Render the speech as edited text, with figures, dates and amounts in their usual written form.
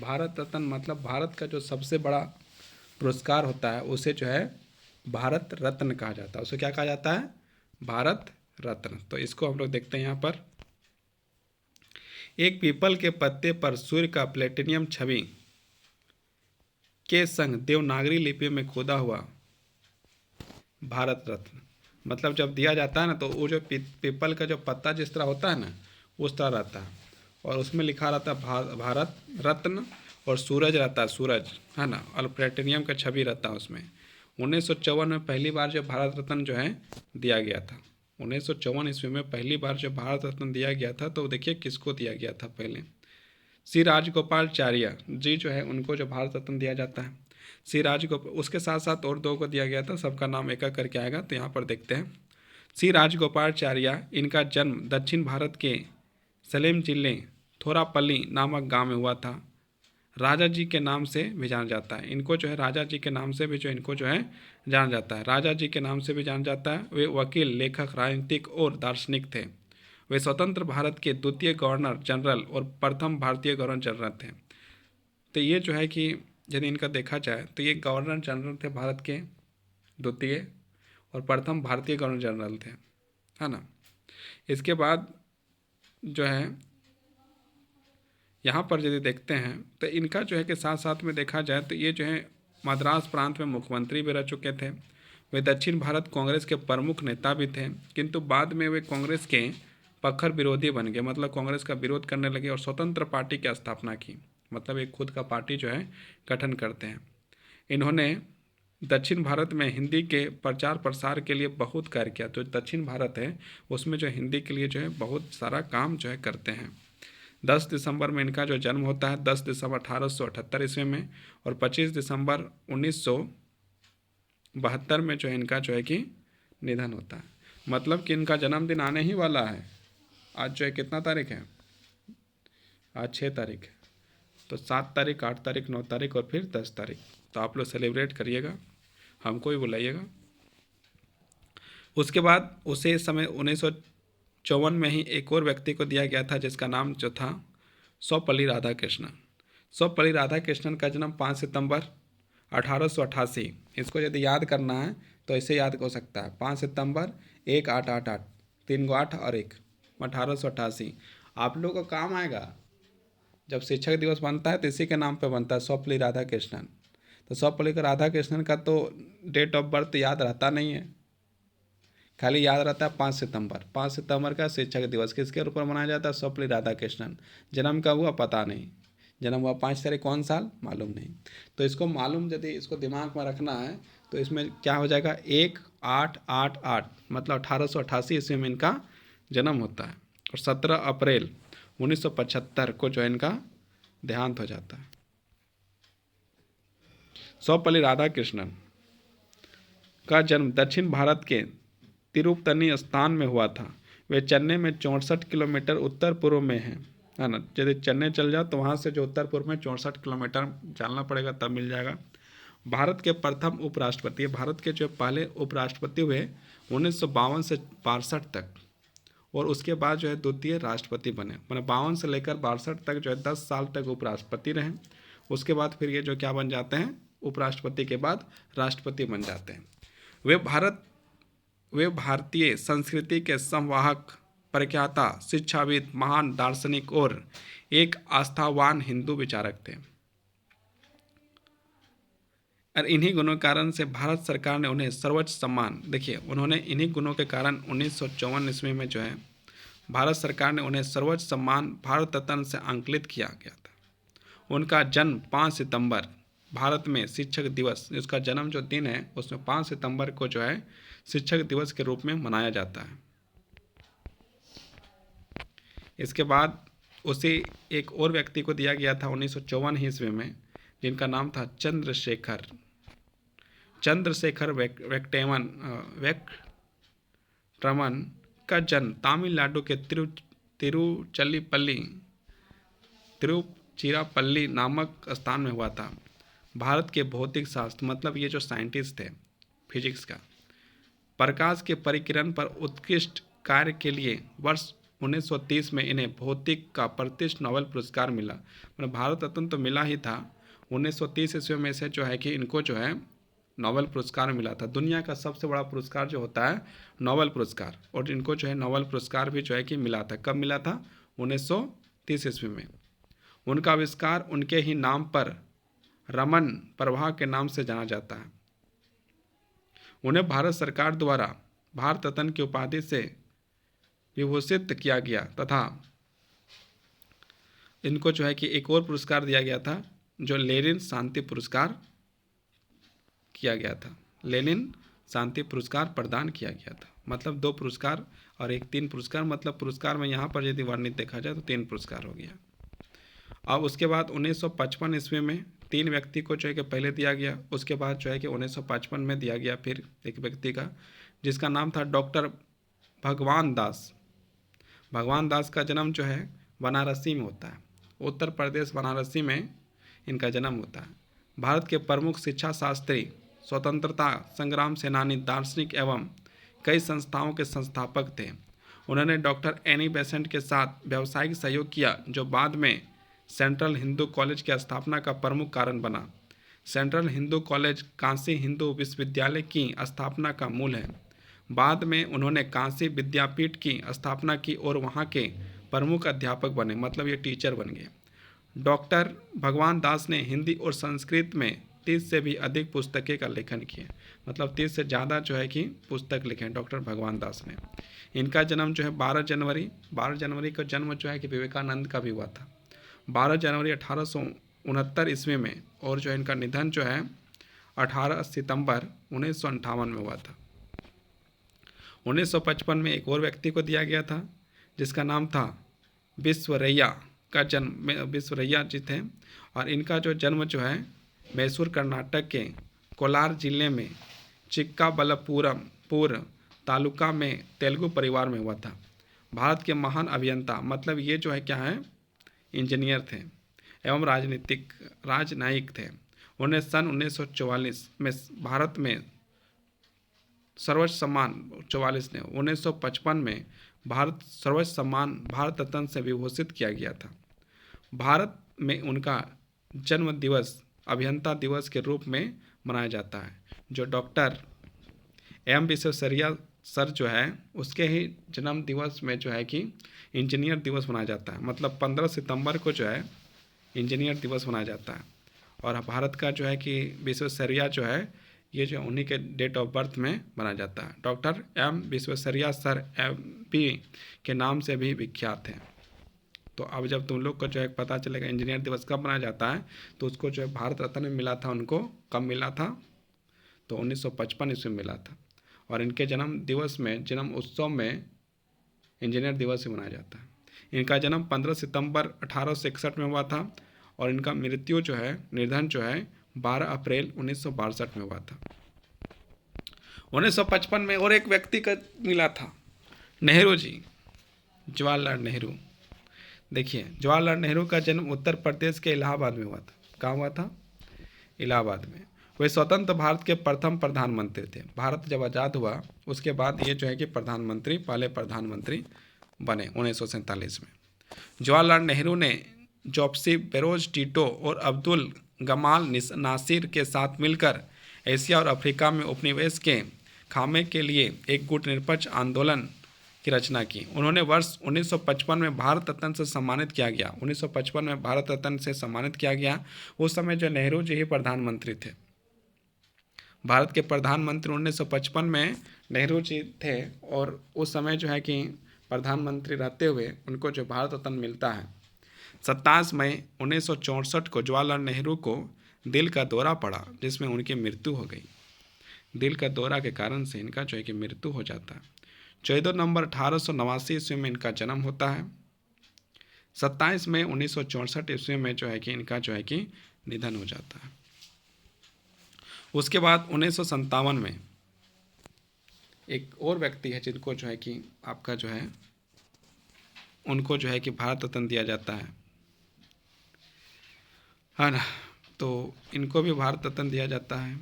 भारत रत्न मतलब भारत का जो सबसे बड़ा पुरस्कार होता है उसे जो है भारत रत्न कहा जाता है। उसे क्या कहा जाता है? भारत रत्न। तो इसको हम लोग देखते हैं यहाँ पर। एक पीपल के पत्ते पर सूर्य का प्लेटिनियम छवि के संग देवनागरी लिपि में खोदा हुआ भारत रत्न। मतलब जब दिया जाता है ना तो वो जो पीपल का जो पत्ता जिस तरह होता है ना उस तरह रहता है, और उसमें लिखा रहता है भारत रत्न, और सूरज रहता है, सूरज है ना, और प्लेटिनियम का छवि रहता है उसमें। 1954 में पहली बार जब भारत रत्न जो है दिया गया था, 1954 ईस्वी में पहली बार जब भारत रत्न दिया गया था, तो देखिए किसको दिया गया था पहले। श्री राजगोपालाचार्य जी जो है उनको जो भारत रत्न दिया जाता है। श्री राजगोपाल, उसके साथ साथ और दो को दिया गया था, सबका नाम एक एक करके आएगा, तो यहाँ पर देखते हैं। श्री राजगोपालाचार्य, इनका जन्म दक्षिण भारत के सलेम जिले थोरापल्ली नामक गांव में हुआ था। राजा जी के नाम से भी जाना जाता है इनको, जो है राजा जी के नाम से भी जो इनको जो है जाना जाता है, राजा जी के नाम से भी जाना जाता है। वे वकील, लेखक, राजनीतिक और दार्शनिक थे। वे स्वतंत्र भारत के द्वितीय गवर्नर जनरल और प्रथम भारतीय गवर्नर जनरल थे। तो ये जो है कि यदि इनका देखा जाए तो ये गवर्नर जनरल थे भारत के, द्वितीय, और प्रथम भारतीय गवर्नर जनरल थे, है ना। इसके बाद जो है यहाँ पर यदि देखते हैं तो इनका जो है कि साथ साथ में देखा जाए तो ये जो है मद्रास प्रांत में मुख्यमंत्री भी रह चुके थे। वे दक्षिण भारत कांग्रेस के प्रमुख नेता भी थे, किंतु बाद में वे कांग्रेस के पखर विरोधी बन गए, मतलब कांग्रेस का विरोध करने लगे और स्वतंत्र पार्टी की स्थापना की, मतलब एक खुद का पार्टी जो है गठन करते हैं। इन्होंने दक्षिण भारत में हिंदी के प्रचार प्रसार के लिए बहुत कार्य किया। तो दक्षिण भारत है उसमें जो हिंदी के लिए जो है बहुत सारा काम जो है करते हैं। 10 दिसंबर में इनका जो जन्म होता है, 10 दिसंबर 1878 ईस्वी में, और 25 दिसंबर 1972 में जो है इनका जो है कि निधन होता है। मतलब कि इनका जन्मदिन आने ही वाला है। आज जो है कितना तारीख है? आज 6 तारीख है। तो 7 तारीख, 8 तारीख, 9 तारीख और फिर 10 तारीख, तो आप लोग सेलिब्रेट करिएगा, हमको भी बुलाइएगा। उसके बाद उसे इस समय 1954 में ही एक और व्यक्ति को दिया गया था जिसका नाम जो था सर्वपल्ली राधाकृष्णन। सर्वपल्ली राधाकृष्णन का जन्म 5 सितंबर 1888। इसको यदि याद करना है तो ऐसे याद हो सकता है, 5 सितंबर 1888, 3 गो 8 और 1, 1888। आप लोगों को काम आएगा। जब शिक्षक दिवस बनता है तो इसी के नाम पे बनता है, सर्वपल्ली राधाकृष्णन। तो सर्वपल्ली राधाकृष्णन का तो डेट ऑफ बर्थ याद रहता नहीं है, खाली याद रहता है 5 सितंबर। 5 सितंबर का शिक्षक दिवस किसके ऊपर मनाया जाता है? सर्वपल्ली राधाकृष्णन। जन्म कब हुआ पता नहीं, जन्म हुआ 5 तारीख, कौन साल मालूम नहीं। तो इसको मालूम, यदि इसको दिमाग में रखना है तो इसमें क्या हो जाएगा, 1888, मतलब 1888 ईस्वी में इनका जन्म होता है, और 17 अप्रैल 1975 को जो है इनका देहांत हो जाता है। सर्वपल्ली राधाकृष्णन का जन्म दक्षिण भारत के तिरुपतनी स्थान में हुआ था। वे चेन्नई में 64 किलोमीटर उत्तर पूर्व में है ना। यदि चेन्नई चल जाओ तो वहाँ से जो उत्तर पूर्व में 64 किलोमीटर चलना पड़ेगा तब मिल जाएगा। भारत के प्रथम उपराष्ट्रपति, भारत के जो पहले उपराष्ट्रपति हुए 1952 से 62 तक, और उसके बाद जो है द्वितीय राष्ट्रपति बने। मतलब 52 से लेकर 62 तक जो है 10 साल तक उपराष्ट्रपति रहे। उसके बाद फिर ये जो क्या बन जाते हैं, उपराष्ट्रपति के बाद राष्ट्रपति बन जाते हैं। वे भारतीय संस्कृति के संवाहक, प्रख्याता, शिक्षाविद, महान दार्शनिक और एक आस्थावान हिंदू विचारक थे। और इन्हीं गुणों के कारण से भारत सरकार ने उन्हें सर्वोच्च सम्मान, देखिए उन्होंने इन्हीं गुणों के कारण 1954 ईस्वी में जो है भारत सरकार ने उन्हें सर्वोच्च सम्मान भारत रत्न से अंकित किया गया था। उनका जन्म 5 सितंबर, भारत में शिक्षक दिवस, उसका जन्म जो दिन है उसमें 5 सितंबर को जो है शिक्षक दिवस के रूप में मनाया जाता है। इसके बाद उसे एक और व्यक्ति को दिया गया था 1954 ईस्वी में, जिनका नाम था चंद्रशेखर वेंकटरमन का जन्म तमिलनाडु के तिरुचिरापल्ली नामक स्थान में हुआ था। भारत के भौतिक शास्त्र, मतलब ये जो साइंटिस्ट थे फिजिक्स का, प्रकाश के परिकिरण पर उत्कृष्ट कार्य के लिए वर्ष 1930 में इन्हें भौतिक का प्रतिष्ठित नोबेल पुरस्कार मिला। मतलब भारत रत्न तो मिला ही था, 1930 ईस्वी में से जो है कि इनको जो है नोबेल पुरस्कार मिला था। दुनिया का सबसे बड़ा पुरस्कार जो होता है नोबेल पुरस्कार, और इनको जो है नोबेल पुरस्कार भी जो है कि मिला था। कब मिला था? 1930 ईस्वी में। उनका आविष्कार उनके ही नाम पर रमन प्रभा के नाम से जाना जाता है। उन्हें भारत सरकार द्वारा भारत रत्न की उपाधि से विभूषित किया गया तथा इनको जो है कि एक और पुरस्कार दिया गया था जो लेनिन शांति पुरस्कार किया गया था। लेनिन शांति पुरस्कार प्रदान किया गया था। मतलब 2 पुरस्कार और एक 3 पुरस्कार, मतलब पुरस्कार में यहाँ पर यदि वर्णित देखा जाए तो 3 पुरस्कार हो गया। अब उसके बाद 1955 ईस्वी में 3 व्यक्ति को जो है कि पहले दिया गया, उसके बाद जो है कि 1955 में दिया गया फिर एक व्यक्ति का, जिसका नाम था डॉक्टर भगवान दास। भगवान दास का जन्म जो है बनारसी में होता है, उत्तर प्रदेश बनारसी में इनका जन्म होता है। भारत के प्रमुख शिक्षा शास्त्री, स्वतंत्रता संग्राम सेनानी, दार्शनिक एवं कई संस्थाओं के संस्थापक थे। उन्होंने डॉक्टर एनी बेसेंट के साथ व्यावसायिक सहयोग किया जो बाद में सेंट्रल हिंदू कॉलेज की स्थापना का प्रमुख कारण बना। सेंट्रल हिंदू कॉलेज काशी हिंदू विश्वविद्यालय की स्थापना का मूल है। बाद में उन्होंने काशी विद्यापीठ की स्थापना की और वहाँ के प्रमुख अध्यापक बने, मतलब ये टीचर बन गए। डॉक्टर भगवान दास ने हिंदी और संस्कृत में 30 से भी अधिक पुस्तकें का लेखन किए, मतलब 30 से ज़्यादा जो है कि पुस्तक लिखे डॉक्टर भगवान दास ने। इनका जन्म जो है 12 जनवरी का जन्म जो है कि विवेकानंद का भी हुआ था, 12 जनवरी 1869 ईस्वी में, और जो है इनका निधन जो है 18 सितंबर 1958 में हुआ था। 1955 में एक और व्यक्ति को दिया गया था जिसका नाम था विश्वरैया का जन्म, विश्वरैया जी थे, और इनका जो जन्म जो है मैसूर कर्नाटक के कोलार जिले में चिक्काबल्लापुरम तालुका में तेलुगु परिवार में हुआ था। भारत के महान अभियंता, मतलब ये जो है क्या है, इंजीनियर थे एवं राजनयिक थे। उन्हें सन 1944 में भारत में सर्वोच्च सम्मान 44 ने 1955 में भारत सर्वोच्च सम्मान भारत रत्न से विभूषित किया गया था। भारत में उनका जन्म दिवस अभियंता दिवस के रूप में मनाया जाता है। जो डॉक्टर एम विश्वेश्वरैया सर जो है उसके ही जन्म दिवस में जो है कि इंजीनियर दिवस मनाया जाता है, मतलब 15 सितंबर को जो है इंजीनियर दिवस मनाया जाता है। और भारत का जो है कि विश्वेश्वरैया जो है ये जो उन्हीं के डेट ऑफ बर्थ में मनाया जाता है। Doctor M Visvesvaraya sir MP के नाम से भी विख्यात हैं। तो अब जब तुम लोग को जो है पता चलेगा इंजीनियर दिवस कब मनाया जाता है, तो उसको जो है भारत रत्न में मिला था, उनको कब मिला था, तो 1955 ईस्वी में मिला था। और इनके जन्म दिवस में, जन्म उत्सव में इंजीनियर दिवस ही मनाया जाता है। इनका जन्म 15 सितंबर 1861 में हुआ था और इनका मृत्यु जो है, निधन जो है 12 अप्रैल 1962 में हुआ था। 1955 में और एक व्यक्ति का मिला था, नेहरू जी, जवाहरलाल नेहरू। देखिए, जवाहरलाल नेहरू का जन्म उत्तर प्रदेश के इलाहाबाद में हुआ था। कहाँ हुआ था? इलाहाबाद में। वे स्वतंत्र भारत के प्रथम प्रधानमंत्री थे। भारत जब आज़ाद हुआ उसके बाद ये जो है कि प्रधानमंत्री, पहले प्रधानमंत्री बने 1947 में। जवाहरलाल नेहरू ने जोसेफ बेरोज टिटो और अब्दुल गमाल नासिर के साथ मिलकर एशिया और अफ्रीका में उपनिवेश के खात्मे के लिए एक गुटनिरपेक्ष आंदोलन की रचना की। उन्होंने वर्ष 1955 में भारत रत्न से सम्मानित किया गया। 1955 में भारत रत्न से सम्मानित किया गया। उस समय जो नेहरू जी ही प्रधानमंत्री थे, भारत के प्रधानमंत्री 1955 में नेहरू जी थे, और उस समय जो है कि प्रधानमंत्री रहते हुए उनको जो भारत रत्न मिलता है। 27 मई 1964 को जवाहरलाल नेहरू को दिल का दौरा पड़ा जिसमें उनकी मृत्यु हो गई। दिल का दौरा के कारण से इनका जो है कि मृत्यु हो जाता है। 14 नवंबर 1889 ईस्वी में इनका जन्म होता है। 27 मई 1964 ईस्वी में जो है कि इनका जो है कि निधन हो जाता है। उसके बाद 1957 में एक और व्यक्ति है जिनको जो है कि आपका जो है उनको जो है कि भारत रत्न दिया जाता है ना, तो इनको भी भारत रत्न दिया जाता है।